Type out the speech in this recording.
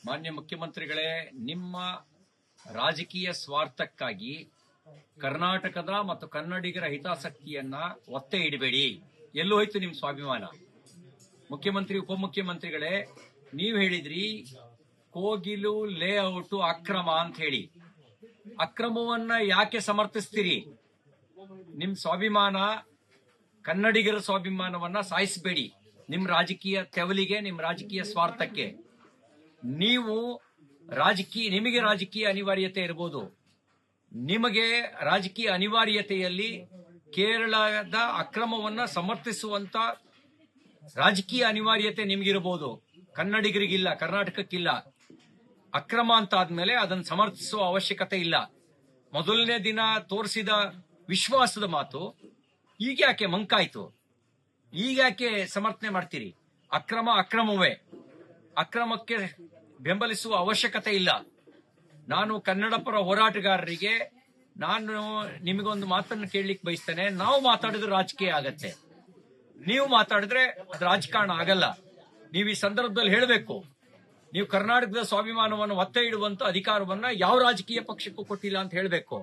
ಮಾನ್ಯ ಮುಖ್ಯಮಂತ್ರಿಗಳೇ, ನಿಮ್ಮ ರಾಜಕೀಯ ಸ್ವಾರ್ಥಕ್ಕಾಗಿ ಕರ್ನಾಟಕದ ಮತ್ತು ಕನ್ನಡಿಗರ ಹಿತಾಸಕ್ತಿಯನ್ನ ಒತ್ತೆ ಇಡಬೇಡಿ. ಎಲ್ಲೂ ಹೋಯ್ತು ನಿಮ್ ಸ್ವಾಭಿಮಾನ? ಮುಖ್ಯಮಂತ್ರಿ ಉಪಮುಖ್ಯಮಂತ್ರಿಗಳೇ, ನೀವು ಹೇಳಿದ್ರಿ ಕೋಗಿಲು ಲೇಔಟ್ ಅಕ್ರಮ ಅಂತ ಹೇಳಿ. ಅಕ್ರಮವನ್ನ ಯಾಕೆ ಸಮರ್ಥಿಸ್ತೀರಿ? ನಿಮ್ ಸ್ವಾಭಿಮಾನ, ಕನ್ನಡಿಗರ ಸ್ವಾಭಿಮಾನವನ್ನ ಸಾಯಿಸಬೇಡಿ. ನಿಮ್ ರಾಜಕೀಯ ತೆವಲಿಗೆ, ನಿಮ್ ರಾಜಕೀಯ ಸ್ವಾರ್ಥಕ್ಕೆ. ನಿಮಗೆ ರಾಜಕೀಯ ಅನಿವಾರ್ಯತೆ ಇರಬಹುದು. ನಿಮಗೆ ರಾಜಕೀಯ ಅನಿವಾರ್ಯತೆಯಲ್ಲಿ ಕೇರಳದ ಅಕ್ರಮವನ್ನ ಸಮರ್ಥಿಸುವಂತ ರಾಜಕೀಯ ಅನಿವಾರ್ಯತೆ ನಿಮಗಿರಬಹುದು. ಕನ್ನಡಿಗರಿಗಿಲ್ಲ, ಕರ್ನಾಟಕಕ್ಕಿಲ್ಲ. ಅಕ್ರಮ ಅಂತ ಆದ್ಮೇಲೆ ಅದನ್ನು ಸಮರ್ಥಿಸುವ ಅವಶ್ಯಕತೆ ಇಲ್ಲ. ಮೊದಲನೇ ದಿನ ತೋರಿಸಿದ ವಿಶ್ವಾಸದ ಮಾತು ಈಗ ಯಾಕೆ ಮಂಕಾಯ್ತು? ಈಗ ಯಾಕೆ ಸಮರ್ಥನೆ ಮಾಡ್ತೀರಿ? ಅಕ್ರಮವೇ. ಅಕ್ರಮಕ್ಕೆ ಬೆಂಬಲಿಸುವ ಅವಶ್ಯಕತೆ ಇಲ್ಲ. ನಾನು ಕನ್ನಡ ಪರ ಹೋರಾಟಗಾರರಿಗೆ ನಿಮಗೊಂದು ಮಾತನ್ನು ಕೇಳಲಿಕ್ಕೆ ಬಯಸ್ತೇನೆ. ನಾವು ಮಾತಾಡಿದ್ರೆ ರಾಜಕೀಯ ಆಗತ್ತೆ, ನೀವು ಮಾತಾಡಿದ್ರೆ ಅದು ರಾಜಕಾರಣ ಆಗಲ್ಲ. ನೀವು ಈ ಸಂದರ್ಭದಲ್ಲಿ ಹೇಳಬೇಕು, ನೀವು ಕರ್ನಾಟಕದ ಸ್ವಾಭಿಮಾನವನ್ನು ಒತ್ತೆ ಇಡುವಂತ ಅಧಿಕಾರವನ್ನ ಯಾವ ರಾಜಕೀಯ ಪಕ್ಷಕ್ಕೂ ಕೊಟ್ಟಿಲ್ಲ ಅಂತ ಹೇಳಬೇಕು.